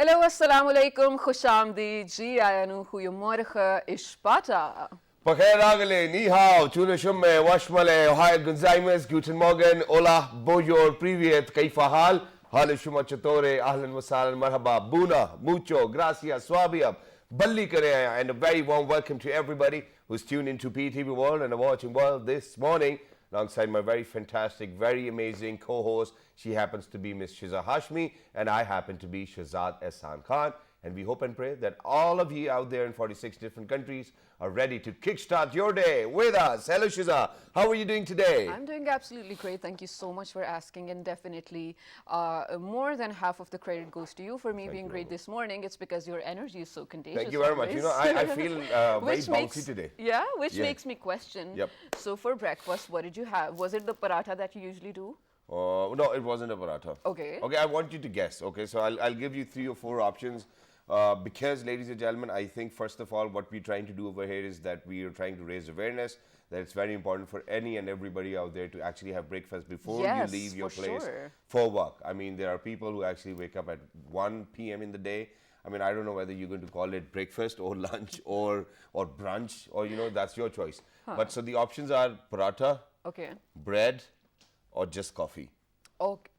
Hallo, assalamu alaikum, khushamdi, ji ayanu, goedemorgen, ishpata. Pakhair agale, ni hao, chune shumme, washmale, ohai gunzaimes, guten morgen, hola, bonjour, privet, kaifa hal, hale shuma chatore, ahlan wasalan, marhaba, buna, mucho, gracias, swabiab, balli kare, and a very warm welcome to everybody who's tuned into PTV World and watching World this morning, alongside my very fantastic, very amazing co-host. She happens to be Miss Shiza Hashmi, and I happen to be Shahzad Ehsan Khan. And we hope and pray that all of you out there in 46 different countries are ready to kickstart your day with us. Hello, Shiza. How are you doing today? I'm doing absolutely great. Thank you so much for asking. And definitely, more than half of the credit goes to you for me being great this morning. It's because your energy is so contagious. Thank you very much. You know, I feel very bouncy today. Yeah, which makes me question. Yep. So for breakfast, what did you have? Was it the paratha that you usually do? No, it wasn't a paratha. Okay. Okay, I want you to guess. Okay, so I'll give you 3 or 4 options. Because, ladies and gentlemen, I think first of all, what we're trying to do over here is that we are trying to raise awareness that it's very important for any and everybody out there to actually have breakfast before you leave your place for work. I mean, there are people who actually wake up at 1 p.m. in the day. I mean, I don't know whether you're going to call it breakfast or lunch or brunch or, you know, that's your choice. But so the options are paratha, bread, or just coffee. Okay.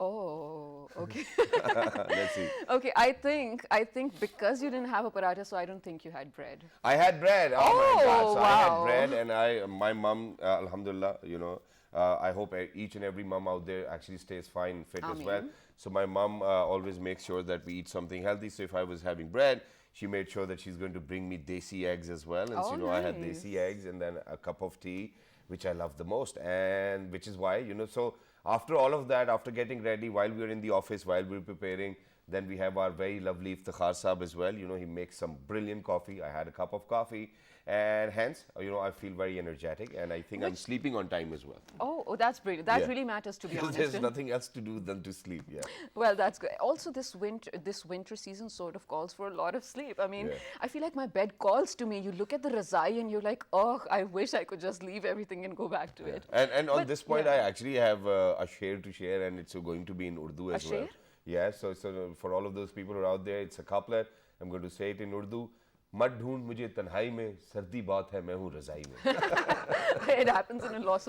Let's see. Okay, I think because you didn't have a paratha, so I don't think you had bread. I had bread. Oh my God! So wow. I had bread, and my mom, alhamdulillah, you know, I hope each and every mom out there actually stays fine and fit as well. So my mom always makes sure that we eat something healthy. So if I was having bread, she made sure that she's going to bring me desi eggs as well. And so, you know, I had desi eggs and then a cup of tea, which I love the most, and which is why, you know, so. After all of that, after getting ready, while we were in the office, while we were preparing, then we have our very lovely Iftikhar Saab as well. You know, he makes some brilliant coffee. I had a cup of coffee, and hence, you know, I feel very energetic, and I think I'm sleeping on time as well. Oh, that's brilliant. That really matters, to be honest. There's nothing else to do than to sleep, yeah. Well, that's good. Also, this winter season sort of calls for a lot of sleep. I mean, I feel like my bed calls to me. You look at the razai and you're like, oh, I wish I could just leave everything and go back to it. And on this point, I actually have a share to share, and it's going to be in Urdu as well. Yeah, so for all of those people who are out there, it's a couplet. I'm going to say it in Urdu. मत ढूंढ मुझे तन्हाई में सर्दी बहुत है मैं हूँ रज़ाई में. It happens in a lot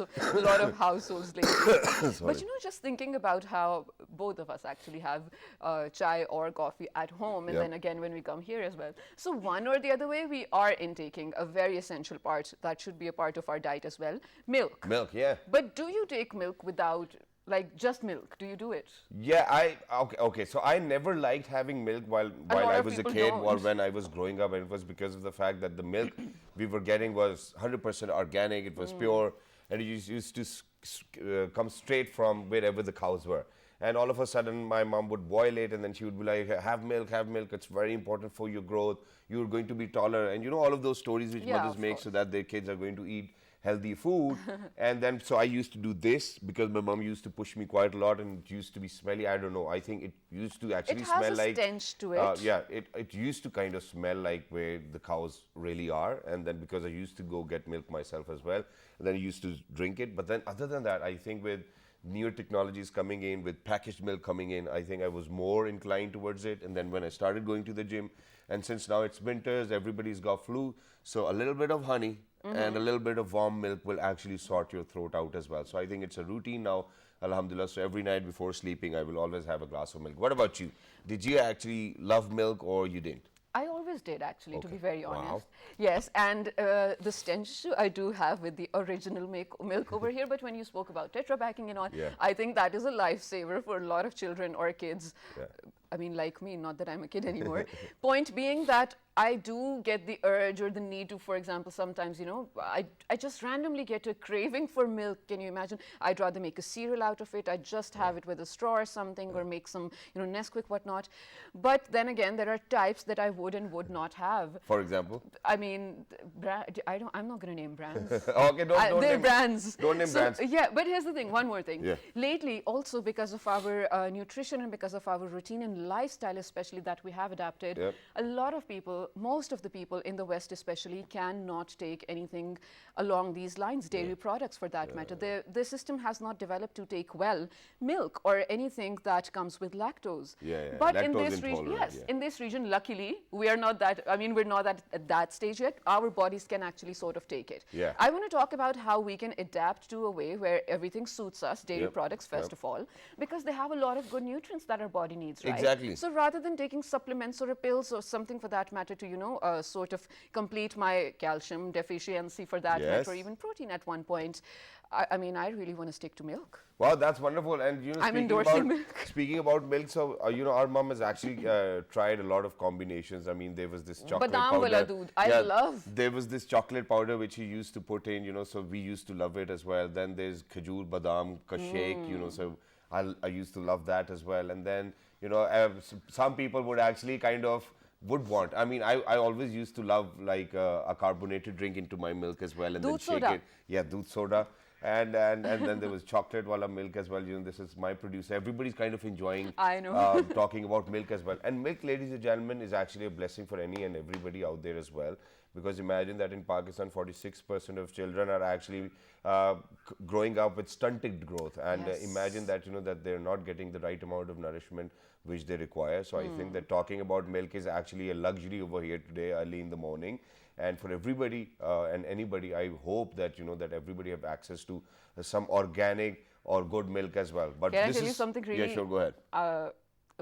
of households lately. But you know, just thinking about how both of us actually have chai or coffee at home, and then again when we come here as well. So one or the other way, we are intaking a very essential part that should be a part of our diet as well: milk. Milk, yeah. But do you take milk without? Like just milk? Do you do it? Yeah, okay. So I never liked having milk while I was a kid or when I was growing up, and it was because of the fact that the milk we were getting was 100% organic. It was pure, and it used to come straight from wherever the cows were. And all of a sudden, my mom would boil it, and then she would be like, have milk. It's very important for your growth. You're going to be taller. And you know, all of those stories which mothers make so that their kids are going to eat healthy food. And then, so I used to do this because my mom used to push me quite a lot, and it used to be smelly. I don't know. I think it used to actually smell like... It has a stench to it. Yeah, it used to kind of smell like where the cows really are. And then because I used to go get milk myself as well, and then I used to drink it. But then other than that, I think with newer technologies coming in, with packaged milk coming in, I think I was more inclined towards it. And then when I started going to the gym, and since now it's winters, everybody's got flu, so a little bit of honey and a little bit of warm milk will actually sort your throat out as well. So I think it's a routine now, alhamdulillah. So every night before sleeping, I will always have a glass of milk. What about you? Did you actually love milk or you didn't? I always did, actually, to be very honest. Yes, and the stench I do have with the original milk over here, but when you spoke about Tetra packing and all, I think that is a lifesaver for a lot of children or kids. I mean, like me, not that I'm a kid anymore. Point being that I do get the urge or the need to, for example, sometimes, you know, I just randomly get a craving for milk. Can you imagine? I'd rather make a cereal out of it. I'd just have it with a straw or something, or make some, you know, Nesquik, whatnot. But then again, there are types that I would and would not have. For example? I mean, I'm not going to name brands. Okay, don't they're name brands. Don't name brands. Yeah, but here's the thing, one more thing. Lately, also because of our nutrition and because of our routine in lifestyle especially that we have adapted, a lot of people, most of the people in the West especially, cannot take anything along these lines, dairy products for that matter. The system has not developed to take well milk or anything that comes with lactose. But in this region, in this region, luckily, we are not that, I mean, we're not at that stage yet. Our bodies can actually sort of take it. I want to talk about how we can adapt to a way where everything suits us, dairy products first of all, because they have a lot of good nutrients that our body needs, right? Exactly. So rather than taking supplements or pills or something for that matter to, you know, sort of complete my calcium deficiency for that matter, or even protein at one point, I mean, I really want to stick to milk. Wow, that's wonderful. And you know, I'm endorsing milk. Speaking about milk, so you know, our mom has actually tried a lot of combinations. I mean, there was this chocolate Badam powder. wala doodh. I love. There was this chocolate powder which he used to put in, you know, so we used to love it as well. Then there's khajur badam ka shake, you know, so I used to love that as well. And then, you know, some people would actually kind of would want. I mean, I always used to love like a carbonated drink into my milk as well, and then shake it. Yeah, doodh soda. And then there was chocolate wala milk as well. You know, this is my producer. Everybody's kind of enjoying talking about milk as well. And milk, ladies and gentlemen, is actually a blessing for any and everybody out there as well. Because imagine that in Pakistan, 46% of children are actually growing up with stunted growth. And imagine that, you know, that they're not getting the right amount of nourishment which they require. So I think that talking about milk is actually a luxury over here today, early in the morning. And for everybody and anybody, I hope that, you know, that everybody have access to some organic or good milk as well. But can I tell you something really? Yeah, sure, go ahead.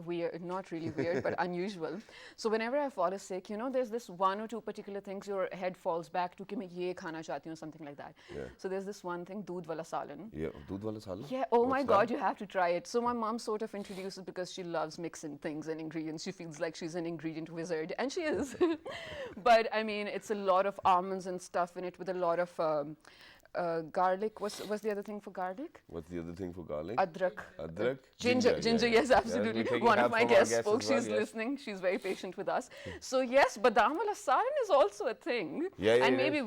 Weird, not really weird, but unusual. So whenever I fall sick, you know, there's this one or two particular things your head falls back to, ki main ye khana chahti hu, something like that. So there's this one thing, doodh wala salan. Yeah, doodh wala salan? Yeah, oh my God, you have to try it. So my mom sort of introduces because she loves mixing things and ingredients. She feels like she's an ingredient wizard, and she is. But I mean, it's a lot of almonds and stuff in it with a lot of garlic. What's the other thing for garlic? What's the other thing for garlic? Adrak. Ginger, yes, absolutely. One of my guest folks, she's listening. She's very patient with us. So yes, badam wala saran is also a thing. And maybe,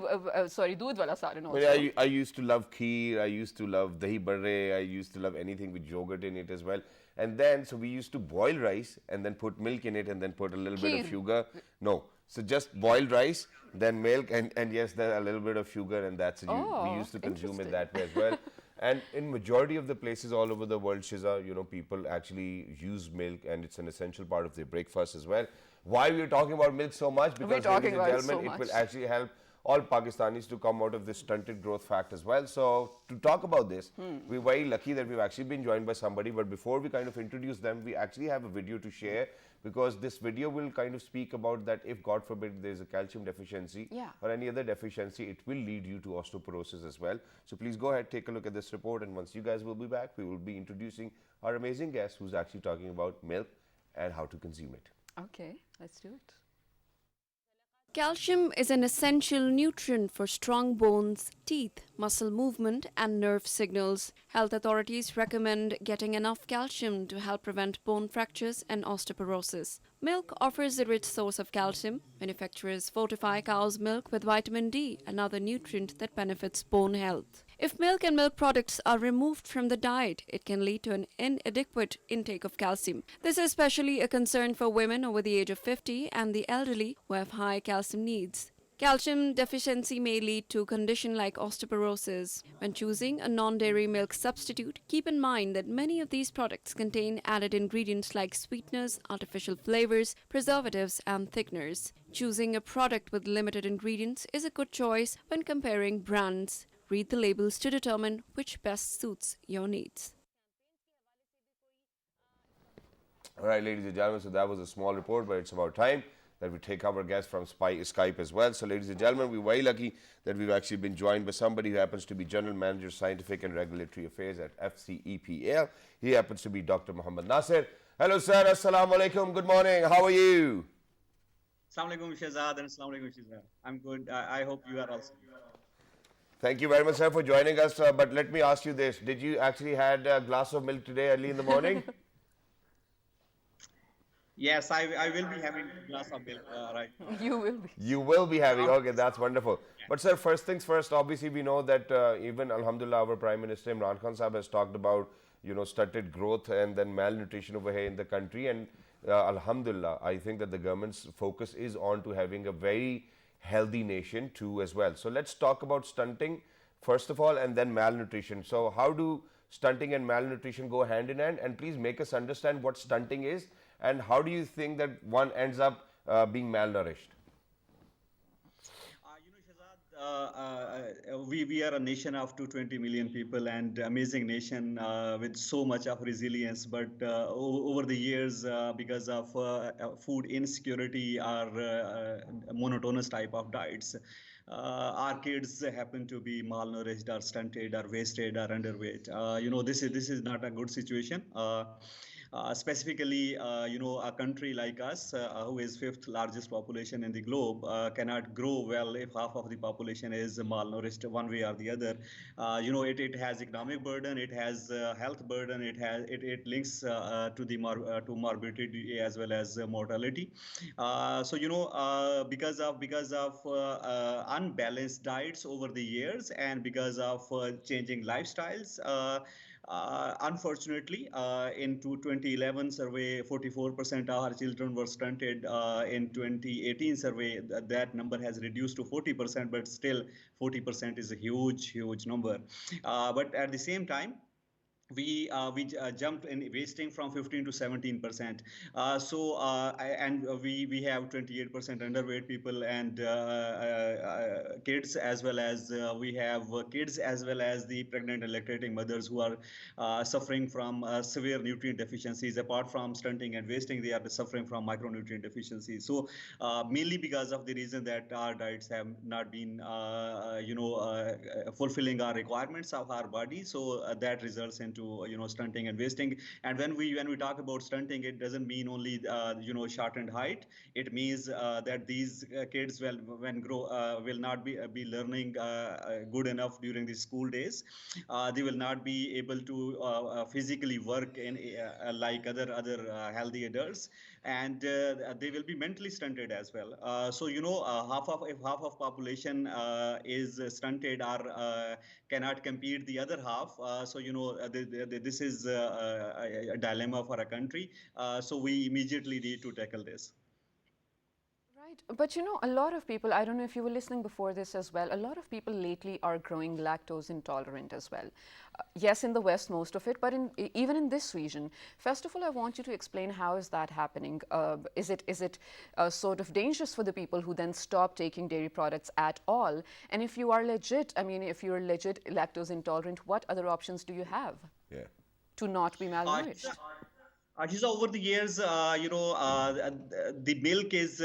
sorry, doodh wala saran also. Yeah, I used to love kheer. I used to love dahi barre. I used to love anything with yogurt in it as well. And then, so we used to boil rice and then put milk in it and then put a little bit of sugar. No. So just boiled rice, then milk, and yes, then a little bit of sugar, and that's it. We used to consume it that way as well. And in majority of the places all over the world, Shiza, you know, people actually use milk, and it's an essential part of their breakfast as well. Why we're talking about milk so much? Because, ladies and gentlemen, it will actually help all Pakistanis to come out of this stunted growth fact as well. So to talk about this, we're very lucky that we've actually been joined by somebody. But before we kind of introduce them, we actually have a video to share, because this video will kind of speak about that if, God forbid, there's a calcium deficiency or any other deficiency, it will lead you to osteoporosis as well. So please go ahead, take a look at this report, and once you guys will be back, we will be introducing our amazing guest who's actually talking about milk and how to consume it. Okay, let's do it. Calcium is an essential nutrient for strong bones, teeth, muscle movement, and nerve signals. Health authorities recommend getting enough calcium to help prevent bone fractures and osteoporosis. Milk offers a rich source of calcium. Manufacturers fortify cow's milk with vitamin D, another nutrient that benefits bone health. If milk and milk products are removed from the diet, it can lead to an inadequate intake of calcium. This is especially a concern for women over the age of 50 and the elderly who have high calcium needs. Calcium deficiency may lead to a condition like osteoporosis. When choosing a non-dairy milk substitute, keep in mind that many of these products contain added ingredients like sweeteners, artificial flavors, preservatives, and thickeners. Choosing a product with limited ingredients is a good choice when comparing brands. Read the labels to determine which best suits your needs. All right, ladies and gentlemen, so that was a small report, but it's about time that we take our guest from Skype as well. So, ladies and gentlemen, we're very lucky that we've actually been joined by somebody who happens to be General Manager, Scientific and Regulatory Affairs at FCEPL. He happens to be Dr. Muhammad Nasir. Hello, sir. Assalamu alaikum. Good morning. How are you? Assalamu alaikum, Shahzad, and assalamu alaikum, Shahzad. I'm good. I hope you are also. Thank you very much, sir, for joining us. But let me ask you this. Did you actually had a glass of milk today early in the morning? Yes, I will be having a glass of milk right now. You will be. You will be having. Okay, that's wonderful. But sir, first things first, obviously we know that even Alhamdulillah, our Prime Minister Imran Khan Sahab has talked about, you know, stunted growth and then malnutrition over here in the country. And Alhamdulillah, I think that the government's focus is on to having a very healthy nation too as well. So let's talk about stunting first of all, and then malnutrition. So how do stunting and malnutrition go hand in hand? And please make us understand what stunting is, and how do you think that one ends up being malnourished? Shahzad, we are a nation of 220 million people and amazing nation with so much of resilience. But over the years, because of food insecurity or monotonous type of diets, our kids happen to be malnourished or stunted or wasted or underweight. This is not a good situation. Specifically, a country like us, who is fifth largest population in the globe, cannot grow well if half of the population is malnourished one way or the other. It has economic burden, it has health burden, it links to morbidity as well as mortality. Because of unbalanced diets over the years and because of changing lifestyles. Unfortunately, in 2011 survey, 44% of our children were stunted. In 2018 survey, that number has reduced to 40%, but still 40% is a huge, huge number. But at the same time, we jumped in wasting from 15 to 17%. And we have 28% underweight people and kids, as well as we have kids as well as the pregnant and lactating mothers who are suffering from severe nutrient deficiencies. Apart from stunting and wasting, they are suffering from micronutrient deficiencies. So mainly because of the reason that our diets have not been fulfilling our requirements of our body. So that results into stunting and wasting. And when we talk about stunting, it doesn't mean only shortened height. It means that these kids when grow will not be learning good enough during the school days. They will not be able to physically work in like other healthy adults, and they will be mentally stunted as well. If half of population is stunted or cannot compete the other half, this is a dilemma for a country. So we immediately need to tackle this. Right. But a lot of people, I don't know if you were listening before this as well, a lot of people lately are growing lactose intolerant as well. Yes, in the West, most of it, but even in this region. First of all, I want you to explain how is that happening? Is it sort of dangerous for the people who then stop taking dairy products at all? And if you are legit, if you're legit lactose intolerant, what other options do you have to not be malnourished? Ashish, over the years, the milk is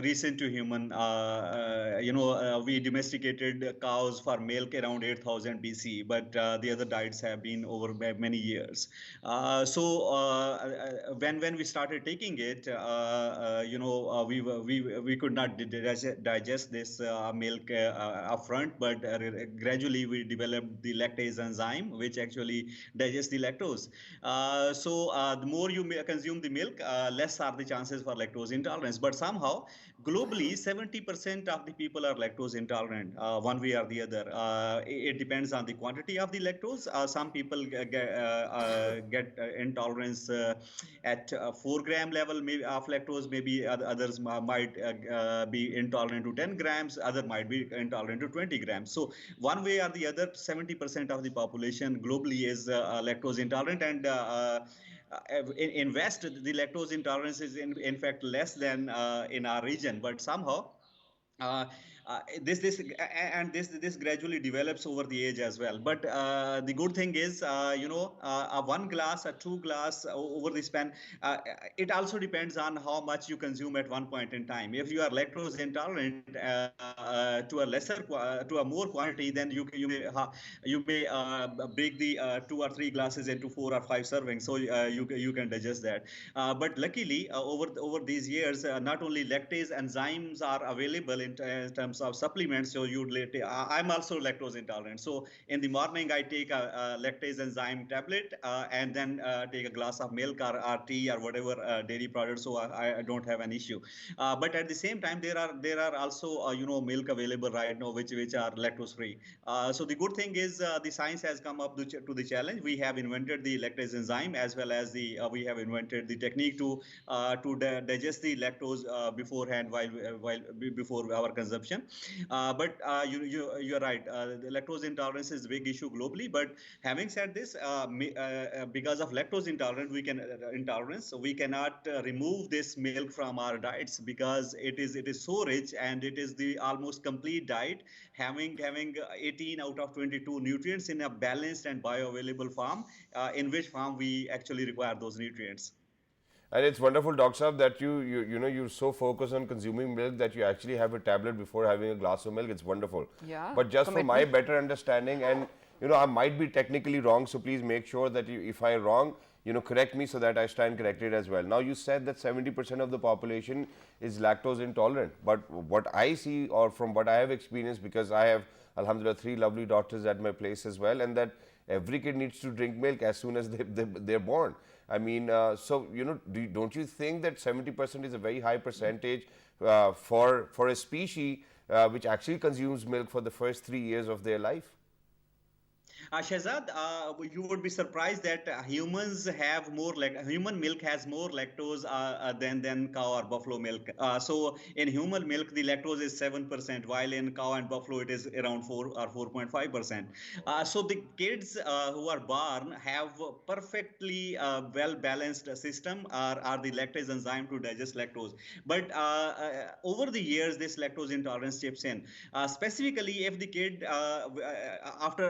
recent to human. We domesticated cows for milk around 8,000 BC, but the other diets have been over many years. When we started taking it, we could not digest this milk upfront, but gradually we developed the lactase enzyme, which actually digests the lactose. The more you consume the milk, less are the chances for lactose intolerance. But somehow, globally, 70% of the people are lactose intolerant, one way or the other. It depends on the quantity of the lactose. Some people get intolerance at 4-gram level of lactose. Maybe others might be intolerant to 10 grams. Other might be intolerant to 20 grams. So one way or the other, 70% of the population globally is lactose intolerant, and in West, the lactose intolerance is in fact less than in our region, but somehow uh, this gradually develops over the age as well. But the good thing is, a one glass, a two glass over the span. It also depends on how much you consume at one point in time. If you are lactose intolerant to a more quantity, then you may break the 2 or 3 glasses into 4 or 5 servings, so you can digest that. But luckily, over these years, not only lactase enzymes are available in terms of supplements. So I'm also lactose intolerant. So in the morning, I take a lactase enzyme tablet and then take a glass of milk or tea or whatever dairy product. So I don't have an issue. But at the same time, there are also milk available right now which are lactose free. So the good thing is the science has come up to the challenge. We have invented the lactase enzyme, as well as the we have invented the technique to digest the lactose beforehand before our consumption. But you're right. The lactose intolerance is a big issue globally. But having said this, because of lactose intolerance, so we cannot remove this milk from our diets, because it is so rich, and it is the almost complete diet, having 18 out of 22 nutrients in a balanced and bioavailable form, in which form we actually require those nutrients. And it's wonderful, Dr. Saab, that you're so focused on consuming milk that you actually have a tablet before having a glass of milk. It's wonderful. Yeah. But just for my better understanding, and I might be technically wrong, so please make sure that if I'm wrong, correct me so that I stand corrected as well. Now, you said that 70% of the population is lactose intolerant. But what I see, or from what I have experienced, because I have, alhamdulillah, 3 lovely daughters at my place as well, and that every kid needs to drink milk as soon as they're born. I mean, so, don't you think that 70% is a very high percentage for a species which actually consumes milk for the first 3 years of their life? Shahzad, you would be surprised that humans have more, like human milk has more lactose than cow or buffalo milk. So in human milk, the lactose is 7%, while in cow and buffalo it is around 4 or 4.5%. So the kids who are born have perfectly well balanced system, are the lactase enzyme to digest lactose. But over the years, this lactose intolerance chips in. Specifically, if the kid after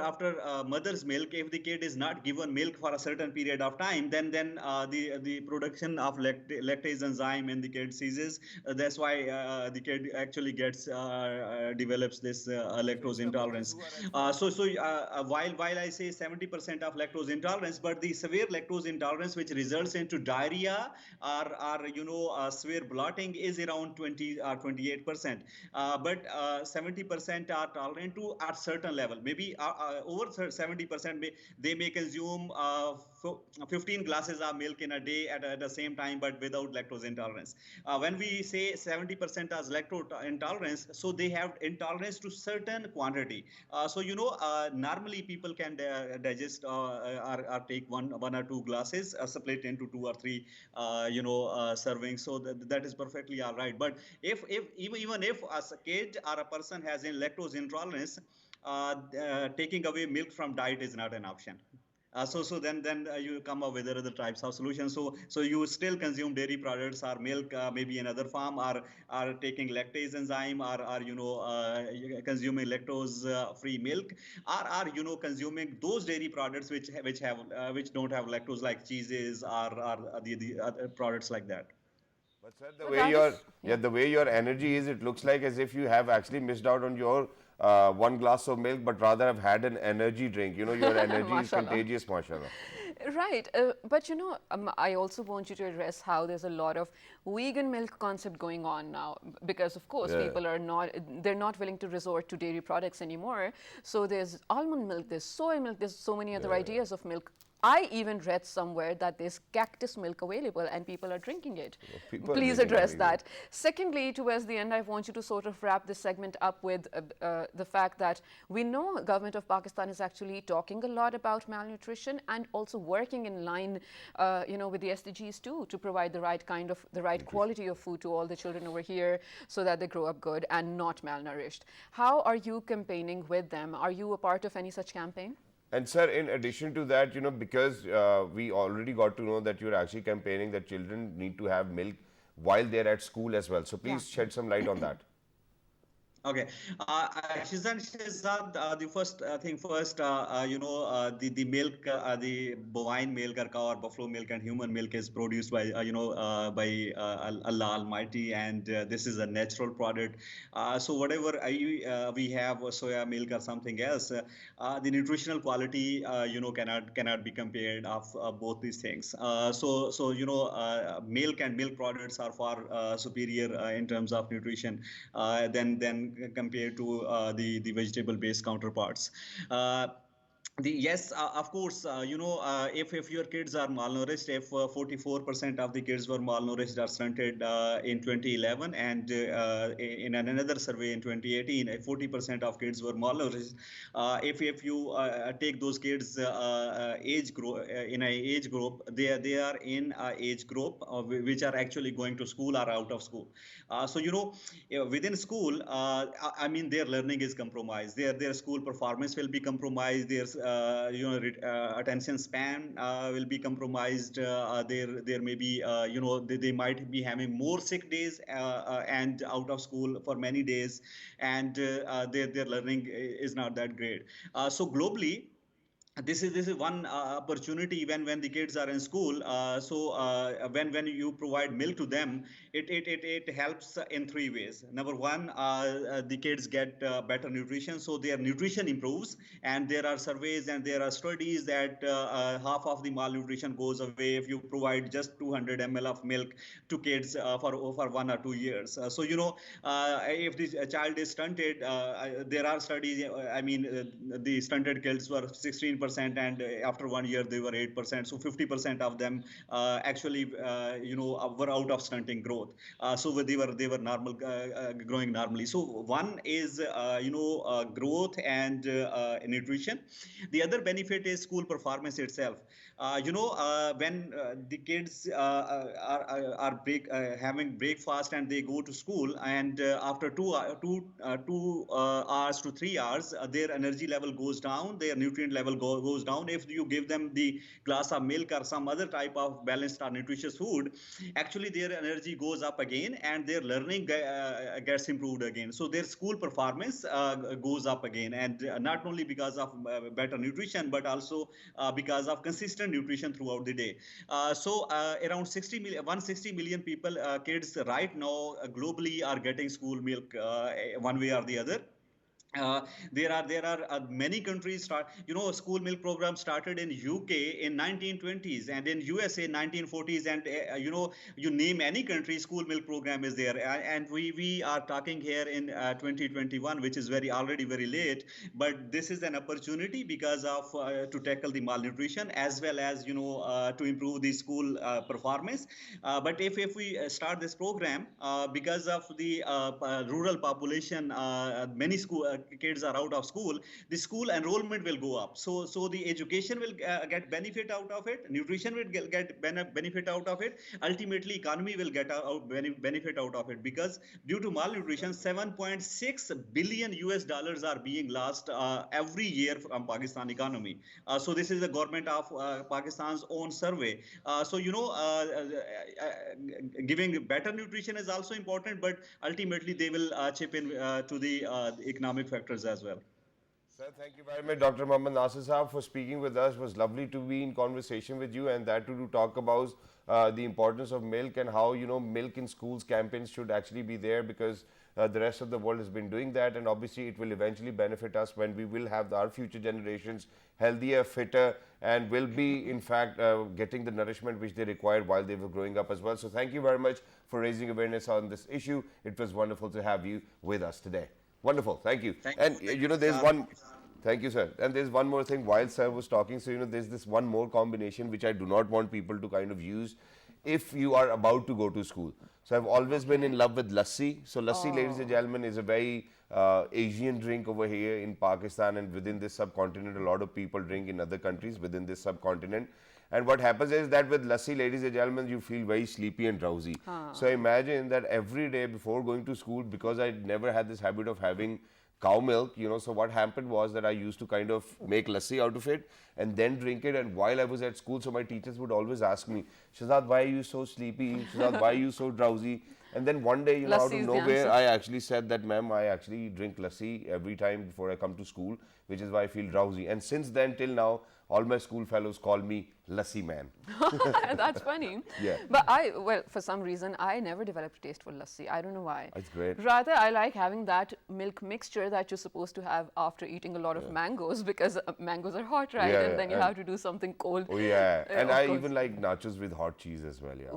mother's milk, if the kid is not given milk for a certain period of time, then the production of lactase enzyme in the kid ceases. That's why the kid actually develops this lactose intolerance. While I say 70% of lactose intolerance, but the severe lactose intolerance, which results into diarrhea or severe bloating, is around 20 or 28%. But 70% are tolerant to at certain level. Maybe over 70% they may consume 15 glasses of milk in a day at the same time, but without lactose intolerance. When we say 70% as lactose intolerance, so they have intolerance to certain quantity. Normally people can digest or take one or two glasses, split into 2 or 3 servings. So that is perfectly all right. But even if as a kid or a person has a lactose intolerance, taking away milk from diet is not an option. So then you come up with other types of solutions. So you still consume dairy products or milk, maybe in other form, or taking lactase enzyme, or consuming lactose free milk, or consuming those dairy products which don't have lactose, like cheeses or the other products like that. But sir, the way your energy is, it looks like as if you have actually missed out on your one glass of milk, but rather have had an energy drink. Your energy is contagious, mashallah. Right, but I also want you to address how there's a lot of vegan milk concept going on now, because of course people are not willing to resort to dairy products anymore. So there's almond milk, there's soy milk, there's so many other ideas of milk. I even read somewhere that there's cactus milk available and people are drinking it. Please address that. Secondly, towards the end, I want you to sort of wrap this segment up with the fact that we know government of Pakistan is actually talking a lot about malnutrition and also working in line, with the SDGs too, to provide the right quality of food to all the children over here so that they grow up good and not malnourished. How are you campaigning with them? Are you a part of any such campaign? And sir, in addition to that, because we already got to know that you're actually campaigning that children need to have milk while they're at school as well. So please shed some light on that. Okay, Shahzad, the first thing first, the milk, the bovine milk or cow or buffalo milk and human milk is produced by by Allah Almighty, and this is a natural product. So whatever we have, soya milk or something else, the nutritional quality cannot be compared of both these things. Milk and milk products are far superior in terms of nutrition than compared to the vegetable-based counterparts. Yes, of course, if your kids are malnourished, if 44% of the kids were malnourished or stunted in 2011, and in another survey in 2018, 40% of kids were malnourished. If you take those kids age group in a age group, they are in a age group which are actually going to school or out of school. So within school, I mean, their learning is compromised. Their school performance will be compromised. Their attention span will be compromised. There may be they might be having more sick days and out of school for many days, and their learning is not that great. So globally, this is one opportunity when the kids are in school. When you provide milk to them, it helps in three ways. Number one, the kids get better nutrition, so their nutrition improves, and there are surveys and there are studies that half of the malnutrition goes away if you provide just 200 ml of milk to kids for 1 or 2 years. If the child is stunted, there are studies. The stunted kids were 16%, and after 1 year they were 8%. So 50% of them actually were out of stunting growth. So they were normal, growing normally. So one is growth and nutrition. The other benefit is school performance itself. When the kids are having breakfast and they go to school, and after 2 hours to 3 hours, their energy level goes down, their nutrient level goes down. If you give them the glass of milk or some other type of balanced or nutritious food, actually their energy goes up again, and their learning gets improved again. So their school performance goes up again, and not only because of better nutrition, but also because of consistent nutrition throughout the day. Around 160 million people, kids right now globally are getting school milk one way or the other. There are many countries school milk program started in UK in 1920s, and in USA 1940s, and you name any country, school milk program is there. And we are talking here in 2021, which is already very late, but this is an opportunity because of to tackle the malnutrition, as well as to improve the school performance. But if we start this program, because of the rural population, many kids are out of school, the school enrollment will go up. So the education will get benefit out of it, nutrition will get benefit out of it, ultimately economy will get benefit out of it, because due to malnutrition, 7.6 billion US dollars are being lost every year from Pakistan economy. So this is the government of Pakistan's own survey. Giving better nutrition is also important, but ultimately they will chip in to the economic factors as well. Sir, thank you very much, Dr. Mohammad Nasir Saab, for speaking with us. It was lovely to be in conversation with you, and that to talk about the importance of milk, and how milk in schools campaigns should actually be there, because the rest of the world has been doing that, and obviously it will eventually benefit us when we will have our future generations healthier, fitter, and will be in fact getting the nourishment which they required while they were growing up as well. So thank you very much for raising awareness on this issue. It was wonderful to have you with us today. Wonderful, thank you. There's one. Thank you, sir. And there's one more thing while sir was talking. So, there's this one more combination which I do not want people to kind of use if you are about to go to school. So, I've always been in love with lassi. So, lassi, ladies and gentlemen, is a very Asian drink over here in Pakistan, and within this subcontinent. A lot of people drink in other countries within this subcontinent. And what happens is that with lassi, ladies and gentlemen, you feel very sleepy and drowsy. So imagine that every day before going to school, because I never had this habit of having cow milk, so what happened was that I used to kind of make lassi out of it and then drink it. And while I was at school, so my teachers would always ask me, Shahzad, why are you so sleepy? Shahzad, why are you so drowsy? And then one day, out of nowhere, I actually said that, ma'am, I actually drink lassi every time before I come to school, which is why I feel drowsy. And since then till now, all my school fellows call me lassi man. That's funny. Yeah. But for some reason, I never developed a taste for lassi. I don't know why. It's great. Rather, I like having that milk mixture that you're supposed to have after eating a lot of mangoes, because mangoes are hot, right? And then you have to do something cold. Oh, yeah. And I even like nachos with hot cheese as well, yeah.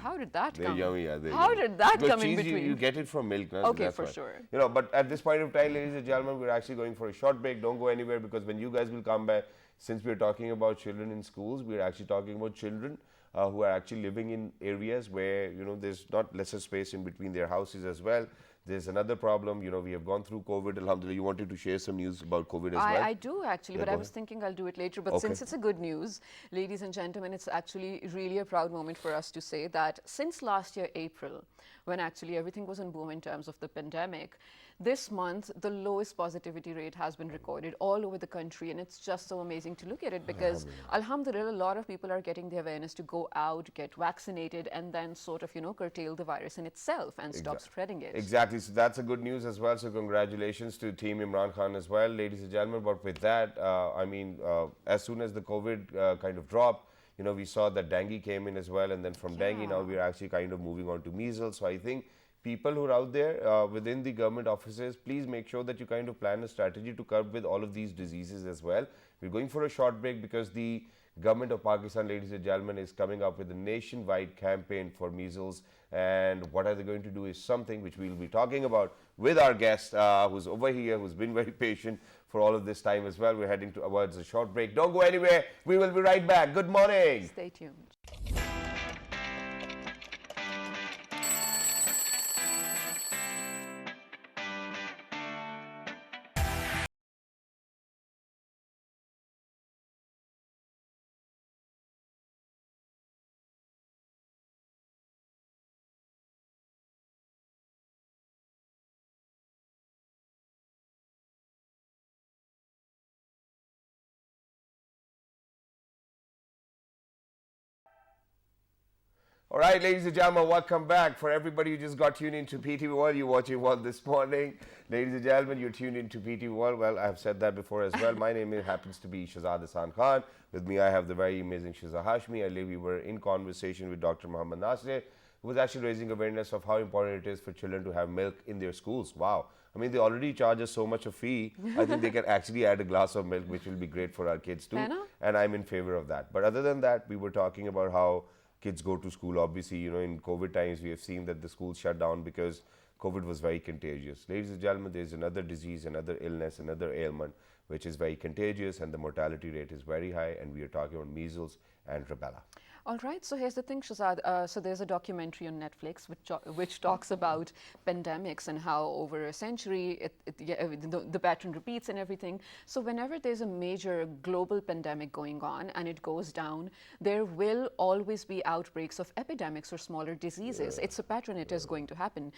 How did that come? They're yummy, yeah. How did did that because come in cheese, between? you get it from milk. No? Okay, That's for why. sure. You know, but at this point of time, ladies and gentlemen, we're actually going for a short break. Don't go anywhere, because when you guys will come back, since we're talking about children in schools, we're actually talking about children who are actually living in areas where, you know, there's not lesser space in between their houses as well. There's another problem, you know, we have gone through COVID, alhamdulillah. You wanted to share some news about COVID as well? I do actually, Yeah, but go I was ahead. thinking I'll do it later. But since it's a good news, ladies and gentlemen, it's actually really a proud moment for us to say that since last year, April, when actually everything was on boom in terms of the pandemic, this month, the lowest positivity rate has been recorded all over the country. And it's just so amazing to look at it because, alhamdulillah, a lot of people are getting the awareness to go out, get vaccinated, and then sort of, you know, curtail the virus in itself and stop spreading it. Exactly. So that's a good news as well. So congratulations to Team Imran Khan as well, ladies and gentlemen. But with that, I mean, as soon as the COVID kind of dropped, you know, we saw that dengue came in as well. And then from dengue, now we're actually kind of moving on to measles. So I think people who are out there within the government offices, please make sure that you kind of plan a strategy to curb with all of these diseases as well. We're going for a short break because the government of Pakistan, ladies and gentlemen, is coming up with a nationwide campaign for measles. And what are they going to do is something which we'll be talking about with our guest who's over here, who's been very patient for all of this time as well. We're heading towards a short break. Don't go anywhere. We will be right back. Good morning. Stay tuned. All right, ladies and gentlemen, welcome back. For everybody who just got tuned into PT World, you're watching World this morning. Ladies and gentlemen, you're tuned into PT World. Well, I've said that before as well. My name happens to be Shahzad Hassan Khan. With me, I have the very amazing Shiza Hashmi. Earlier, we were in conversation with Dr. Muhammad Nasir, who was actually raising awareness of how important it is for children to have milk in their schools. Wow. I mean, they already charge us so much a fee. I think they can actually add a glass of milk, which will be great for our kids too. And I'm in favor of that. But other than that, we were talking about how kids go to school. Obviously, you know, in COVID times, we have seen that the schools shut down because COVID was very contagious. Ladies and gentlemen, there's another disease, another illness, another ailment, which is very contagious, and the mortality rate is very high, and we are talking about measles and rubella. All right, so here's the thing, Shahzad. So there's a documentary on Netflix which talks about pandemics and how over a century the pattern repeats and everything. So whenever there's a major global pandemic going on and it goes down, there will always be outbreaks of epidemics or smaller diseases. It's a pattern, it is going to happen.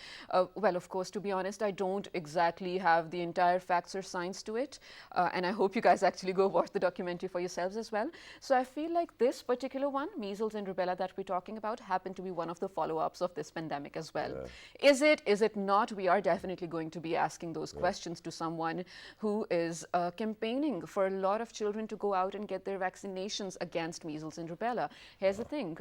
Well, of course, to be honest, I don't exactly have the entire facts or science to it. And I hope you guys actually go watch the documentary for yourselves as well. So I feel like this particular one, measles and rubella that we're talking about, happen to be one of the follow-ups of this pandemic as well. Is it not? We are definitely going to be asking those questions to someone who is campaigning for a lot of children to go out and get their vaccinations against measles and rubella. Here's the thing.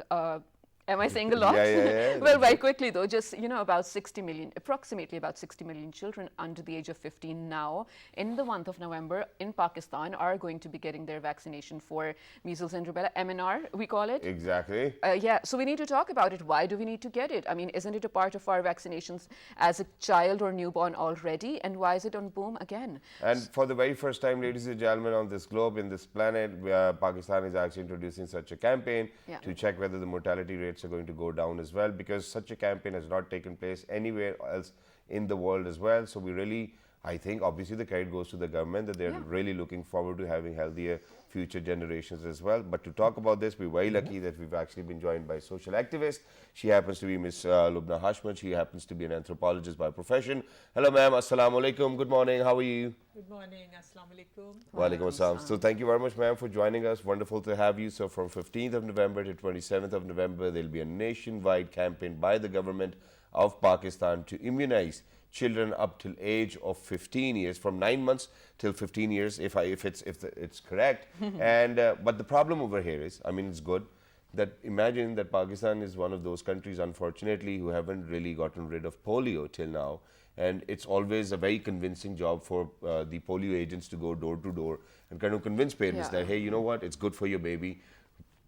Am I saying a lot? Well, very quickly though, just, you know, about 60 million, approximately about 60 million children under the age of 15 now in the month of November in Pakistan are going to be getting their vaccination for measles and rubella, MNR, we call it. Exactly. Yeah, so we need to talk about it. Why do we need to get it? I mean, isn't it a part of our vaccinations as a child or newborn already? And why is it on boom again? And for the very first time, ladies and gentlemen, on this globe, in this planet, Pakistan is actually introducing such a campaign to check whether the mortality rates are going to go down as well, because such a campaign has not taken place anywhere else in the world as well. So we really, I think obviously the credit goes to the government that they're really looking forward to having healthier future generations as well. But to talk about this, we're very lucky that we've actually been joined by a social activist. She happens to be Miss Lubna Hashmat. She happens to be an anthropologist by profession. Hello ma'am, assalamu alaikum. Good morning, how are you? Good morning, assalamu alaikum. Wa alaikum assalam. So thank you very much ma'am for joining us. Wonderful to have you. So from 15th of November to 27th of November, there'll be a nationwide campaign by the government of Pakistan to immunize children up till age of 15 years, from 9 months till 15 years, if it's correct. And but the problem over here is, I mean, it's good that imagine that Pakistan is one of those countries, unfortunately, who haven't really gotten rid of polio till now. And it's always a very convincing job for the polio agents to go door to door and kind of convince parents that, hey, you know what, it's good for your baby.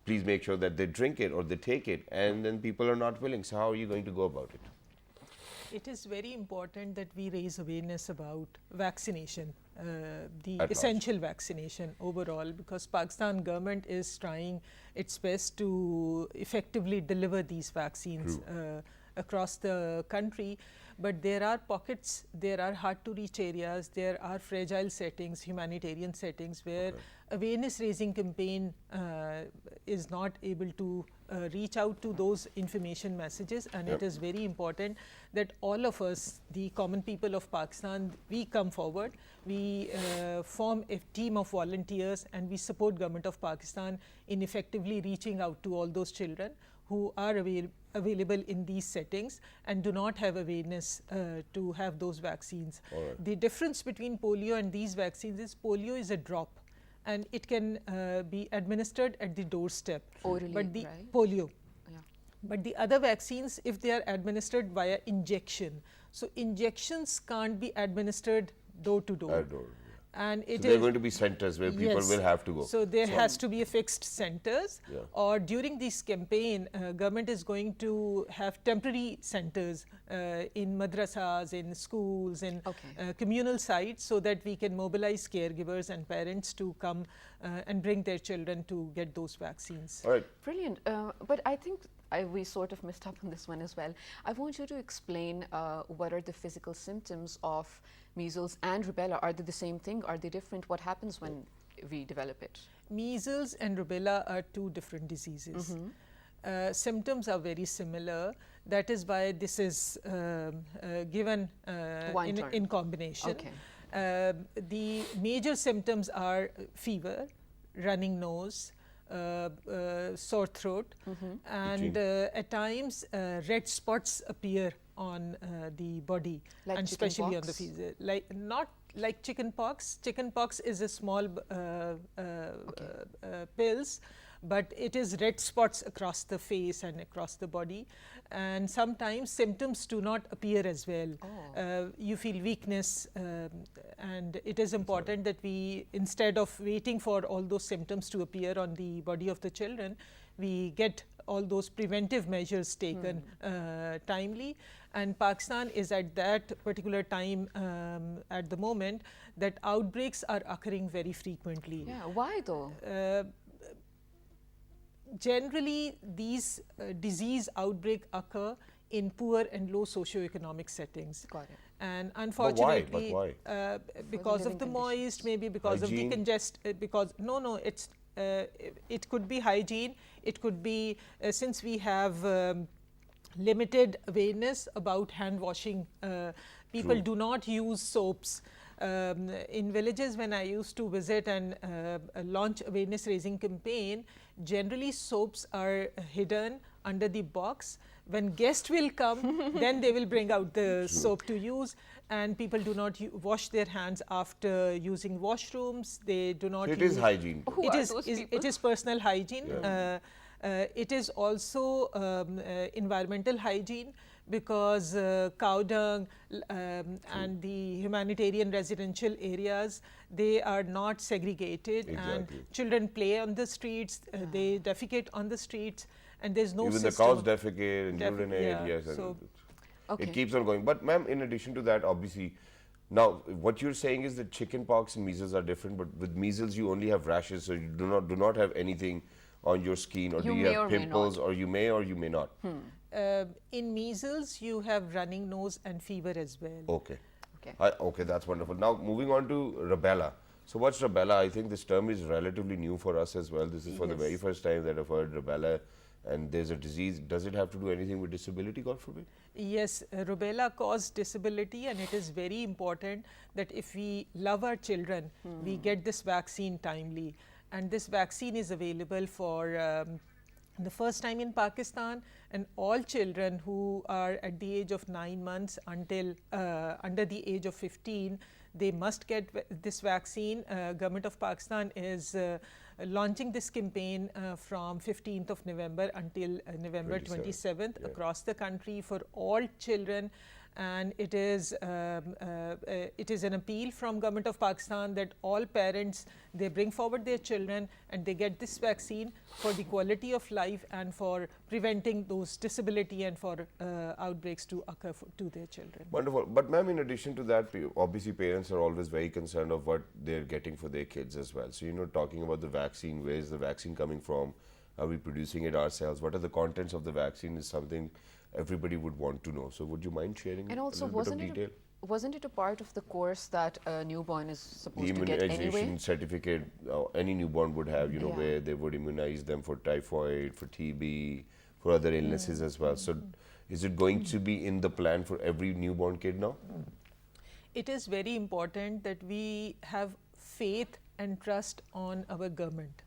Please make sure that they drink it or they take it. And then people are not willing. So how are you going to go about it? It is very important that we raise awareness about vaccination, the At essential vaccination overall, because Pakistan government is trying its best to effectively deliver these vaccines across the country. But there are pockets, there are hard to reach areas, there are fragile settings, humanitarian settings where awareness raising campaign is not able to reach out to those information messages, and it is very important that all of us, the common people of Pakistan, we come forward, we form a team of volunteers, and we support government of Pakistan in effectively reaching out to all those children who are available in these settings and do not have awareness to have those vaccines. The difference between polio and these vaccines is polio is a drop, and it can be administered at the doorstep. Orally, but the right? polio. Yeah. But the other vaccines, if they are administered via injection, so injections can't be administered door to door. And so there are going to be centers where people will have to go. So there has to be a fixed centers, or during this campaign, government is going to have temporary centers in madrasas, in schools, in communal sites, so that we can mobilize caregivers and parents to come and bring their children to get those vaccines. All right. Brilliant. But I think we sort of missed up on this one as well. I want you to explain what are the physical symptoms of measles and rubella. Are they the same thing? Are they different? What happens when we develop it? Measles and rubella are two different diseases. Symptoms are very similar. That is why this is given in combination. The major symptoms are fever, running nose, sore throat, and at times red spots appear on the body, like and especially on the face. like not like chicken pox. Chicken pox is a small pills, but it is red spots across the face and across the body, and sometimes symptoms do not appear as well. You feel weakness, and it is important that we, instead of waiting for all those symptoms to appear on the body of the children, we get all those preventive measures taken timely. And Pakistan is at that particular time at the moment that outbreaks are occurring very frequently. Yeah, why though? Generally, these disease outbreak occur in poor and low socioeconomic settings. Got it. And unfortunately, But why? Because of the moist, maybe because hygiene? of the because it's it could be hygiene. It could be since we have limited awareness about hand washing. People do not use soaps. In villages, when I used to visit and launch awareness raising campaign, generally soaps are hidden under the box. When guests will come, then they will bring out the soap to use, and people do not wash their hands after using washrooms. They do not. So it is hygiene. It is personal hygiene. It is also environmental hygiene, because cow dung and the humanitarian residential areas, they are not segregated, and children play on the streets, they defecate on the streets, and there's no even system. The cows defecate and urinate, yes. So it keeps on going. But ma'am, in addition to that, obviously, now what you're saying is that chicken pox and measles are different, but with measles you only have rashes, so you do not have anything on your skin, or do you have pimples, or you may or you may not? In measles, you have running nose and fever as well. Okay. Okay, that's wonderful. Now, moving on to rubella. So, what's rubella? I think this term is relatively new for us as well. This is for the very first time that I've heard rubella, and there's a disease. Does it have to do anything with disability, God forbid? Yes, rubella causes disability, and it is very important that if we love our children, we get this vaccine timely. And this vaccine is available for the first time in Pakistan, and all children who are at the age of 9 months until under the age of 15, they must get this vaccine. Government of Pakistan is launching this campaign from 15th of November until November 27th across the country for all children and it is an appeal from Government of Pakistan that all parents, they bring forward their children and they get this vaccine for the quality of life and for preventing those disability and for outbreaks to occur to their children. Wonderful. But ma'am, in addition to that, obviously parents are always very concerned of what they're getting for their kids as well. So, talking about the vaccine, where is the vaccine coming from? Are we producing it ourselves? What are the contents of the vaccine is something everybody would want to know. So would you mind sharing and also, a little bit of detail? Wasn't it a part of the course that a newborn is supposed to get anyway? The immunization certificate any newborn would have, where they would immunize them for typhoid, for TB, for other illnesses as well. So is it going to be in the plan for every newborn kid now? It is very important that we have faith and trust on our government.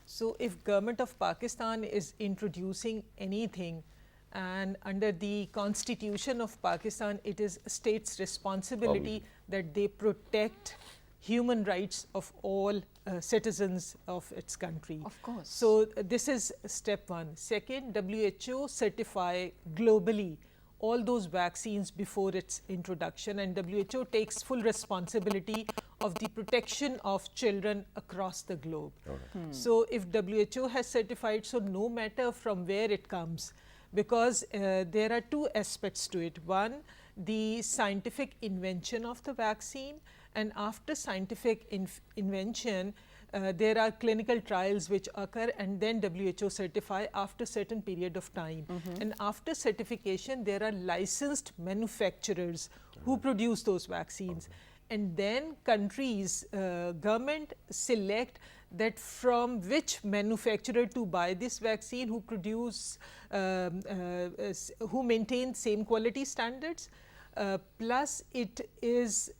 So if Government of Pakistan is introducing anything, and under the Constitution of Pakistan, it is state's responsibility that they protect human rights of all citizens of its country. Of course. So this is step one. Second, WHO certify globally all those vaccines before its introduction, and WHO takes full responsibility of the protection of children across the globe. So if WHO has certified, so no matter from where it comes, because there are two aspects to it. One, the scientific invention of the vaccine, and after scientific invention, there are clinical trials which occur and then WHO certify after certain period of time. And after certification, there are licensed manufacturers who produce those vaccines. And then countries, government select that from which manufacturer to buy this vaccine, who produce, who maintain same quality standards, plus it is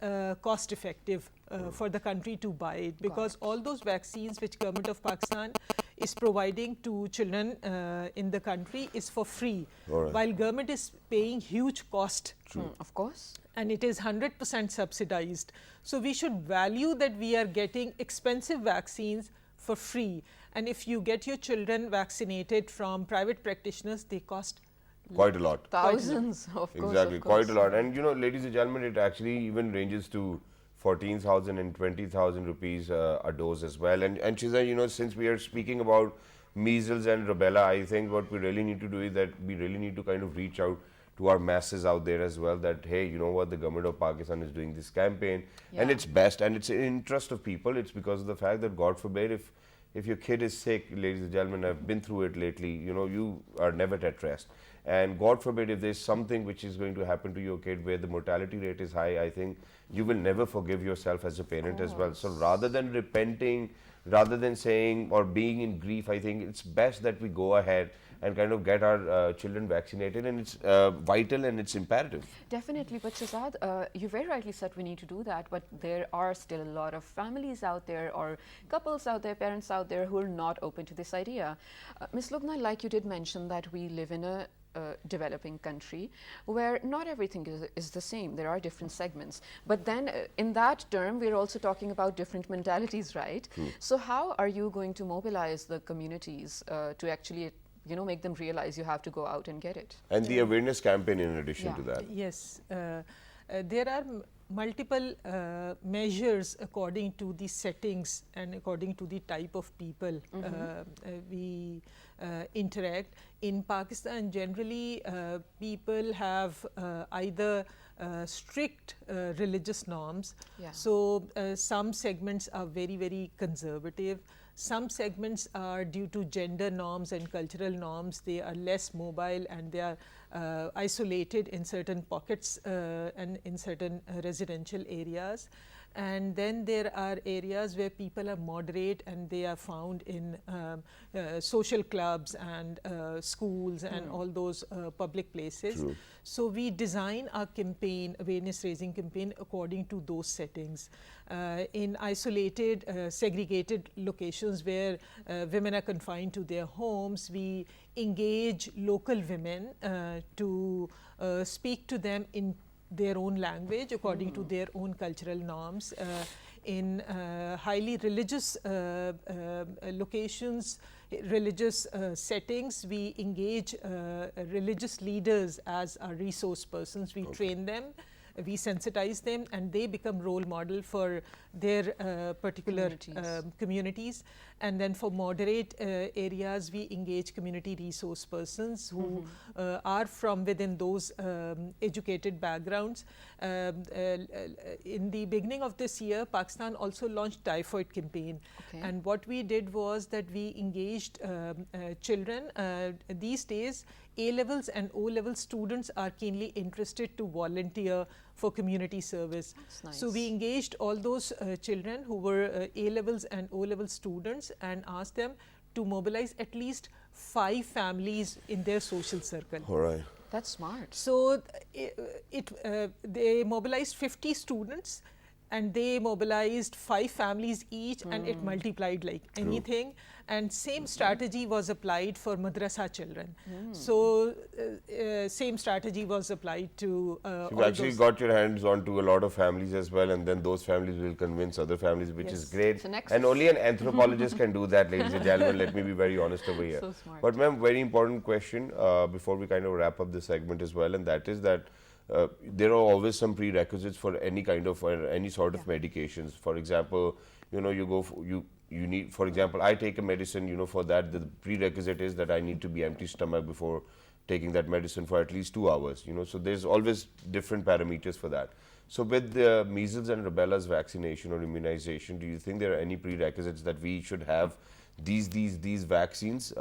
cost effective for the country to buy it, because all those vaccines which Government of Pakistan is providing to children in the country is for free, while government is paying huge cost. Of course. And it is 100% subsidized. So we should value that we are getting expensive vaccines for free. And if you get your children vaccinated from private practitioners, they cost quite a lot. Thousands, of course. Exactly, quite a lot. And ladies and gentlemen, it actually even ranges to 14,000 and 20,000 rupees a dose as well. And Shiza, since we are speaking about measles and rubella, I think what we really need to do is that we really need to kind of reach out to our masses out there as well, that hey, you know what, the Government of Pakistan is doing this campaign and it's best and it's in interest of people. It's because of the fact that, God forbid, if your kid is sick, ladies and gentlemen, I've been through it lately, you are never at rest. And God forbid, if there's something which is going to happen to your kid where the mortality rate is high, I think you will never forgive yourself as a parent as well. So rather than repenting, rather than saying or being in grief, I think it's best that we go ahead and kind of get our children vaccinated, and it's vital and it's imperative. Definitely, but Shahzad, you very rightly said we need to do that, but there are still a lot of families out there or couples out there, parents out there who are not open to this idea. Ms. Lubna, like you did mention that we live in a developing country where not everything is the same. There are different segments. But then in that term, we're also talking about different mentalities, right? So how are you going to mobilize the communities to actually make them realize you have to go out and get it? And the awareness campaign in addition to that. Yes. There are multiple measures according to the settings and according to the type of people we interact. In Pakistan, generally, people have either strict religious norms. So some segments are very, very conservative. Some segments are due to gender norms and cultural norms. They are less mobile and they are isolated in certain pockets and in certain residential areas. And then there are areas where people are moderate and they are found in social clubs and schools and all those public places. So we design our campaign, awareness raising campaign, according to those settings. In isolated, segregated locations where women are confined to their homes, we engage local women to speak to them in their own language according to their own cultural norms. in highly religious locations, religious settings. We engage religious leaders as our resource persons. We train them, we sensitize them, and they become role model for their particular communities. And then for moderate areas, we engage community resource persons who are from within those educated backgrounds. In the beginning of this year, Pakistan also launched typhoid campaign. And what we did was that we engaged children. These days, A-levels and O-level students are keenly interested to volunteer for community service. Nice. So we engaged all those children who were A-levels and O-level students and asked them to mobilize at least 5 families in their social circle. All right. That's smart. So they mobilized 50 students and they mobilized 5 families each, and it multiplied like anything. And same strategy was applied for madrasa children. So same strategy was applied to You've actually got your hands onto a lot of families as well, and then those families will convince other families, which is great. And only an anthropologist can do that, ladies and gentlemen. Let me be very honest over here. So smart. But ma'am, very important question before we kind of wrap up this segment as well, and that is that there are always some prerequisites for any kind of any sort of medications. For example, you know, you need, for example, I take a medicine, you know, for that the prerequisite is that I need to be empty stomach before taking that medicine for at least 2 hours, you know, so there's always different parameters for that. So with the measles and rubella's vaccination or immunization, do you think there are any prerequisites that we should have these vaccines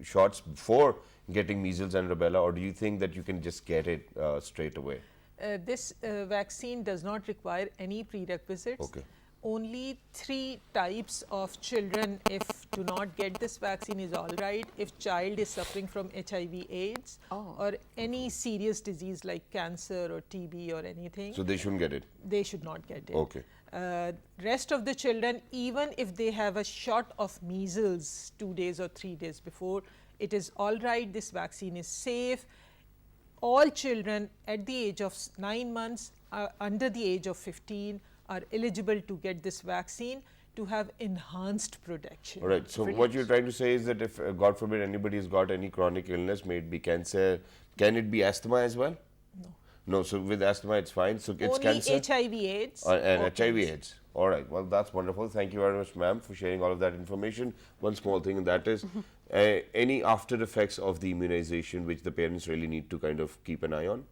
shots before getting measles and rubella, or do you think that you can just get it straight away? This vaccine does not require any prerequisites. Okay. Only 3 types of children, if to not get this vaccine, is all right. If child is suffering from HIV/AIDS or any serious disease like cancer or TB or anything, so they shouldn't get it. They should not get it. Okay. Rest of the children, even if they have a shot of measles 2 days or 3 days before, it is all right. This vaccine is safe. All children at the age of 9 months, under the age of 15, are eligible to get this vaccine to have enhanced protection. All right. So what you're trying to say is that if, God forbid, anybody has got any chronic illness, may it be cancer, can it be asthma as well? No. No. So with asthma, it's fine. So it's Only cancer. HIV/AIDS. And HIV/AIDS. All right. Well, that's wonderful. Thank you very much, ma'am, for sharing all of that information. One small thing, and that is any after effects of the immunization which the parents really need to kind of keep an eye on?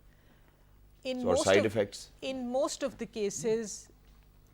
Or side effects? In most of the cases,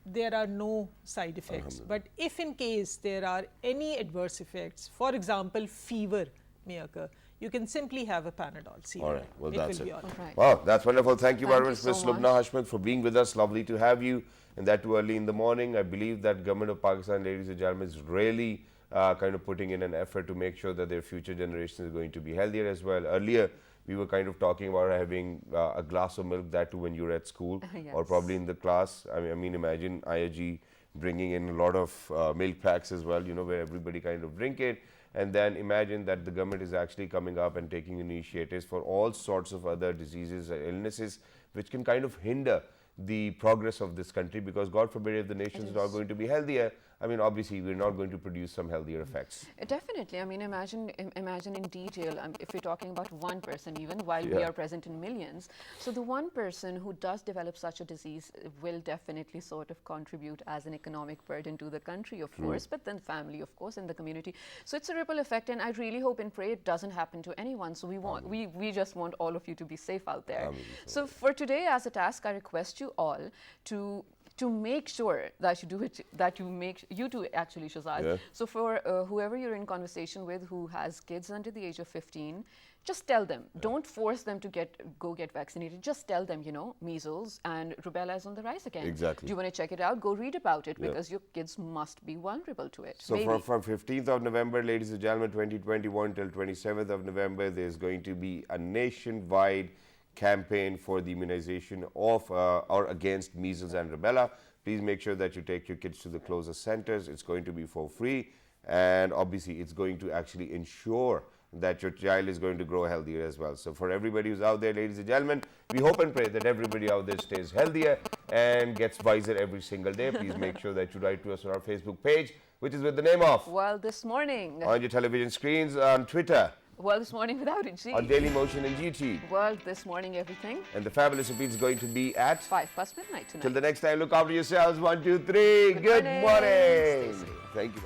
there are no side effects. But if in case there are any adverse effects, for example, fever may occur, you can simply have a Panadol serum. All right. Well, that's it. Right. Wow, that's wonderful. Thank you very much, Ms. Lubna Hashmat, for being with us. Lovely to have you, and that too early in the morning. I believe that Government of Pakistan, ladies and gentlemen, is really kind of putting in an effort to make sure that their future generation is going to be healthier as well. Earlier, we were kind of talking about having a glass of milk, that too when you're at school or probably in the class. I mean, imagine IIG bringing in a lot of milk packs as well, you know, where everybody kind of drink it. And then imagine that the government is actually coming up and taking initiatives for all sorts of other diseases or illnesses which can kind of hinder the progress of this country, because God forbid if the nation is not going to be healthier, I mean, obviously, we're not going to produce some healthier effects. Definitely. I mean, imagine in detail, if we're talking about one person, even while we are present in millions. So the one person who does develop such a disease will definitely sort of contribute as an economic burden to the country, of course, but then family, of course, and the community. So it's a ripple effect, and I really hope and pray it doesn't happen to anyone. So we just want all of you to be safe out there. So for today, as a task, I request you all to make sure that you do it, that you do actually, Shahzad. So for whoever you're in conversation with who has kids under the age of 15, just tell them. Don't force them to go get vaccinated. Just tell them, you know, measles and rubella is on the rise again. Exactly. Do you want to check it out? Go read about it, because your kids must be vulnerable to it. So from 15th of November, ladies and gentlemen, 2021 till 27th of November, there's going to be a nationwide campaign for the immunization of or against measles and rubella. Please make sure that you take your kids to the closest centers. It's going to be for free, and obviously it's going to actually ensure that your child is going to grow healthier as well. So for everybody who's out there, ladies and gentlemen, we hope and pray that everybody out there stays healthier and gets wiser every single day. Please make sure that you write to us on our Facebook page, which is with the name of World This Morning. On your television screens, on Twitter. World This Morning without a G. On Daily Motion and GT. World This Morning everything. And the fabulous repeat is going to be at 5 past midnight tonight. Till the next time, look after yourselves. 1, 2, 3. Good morning. Stay safe. Thank you.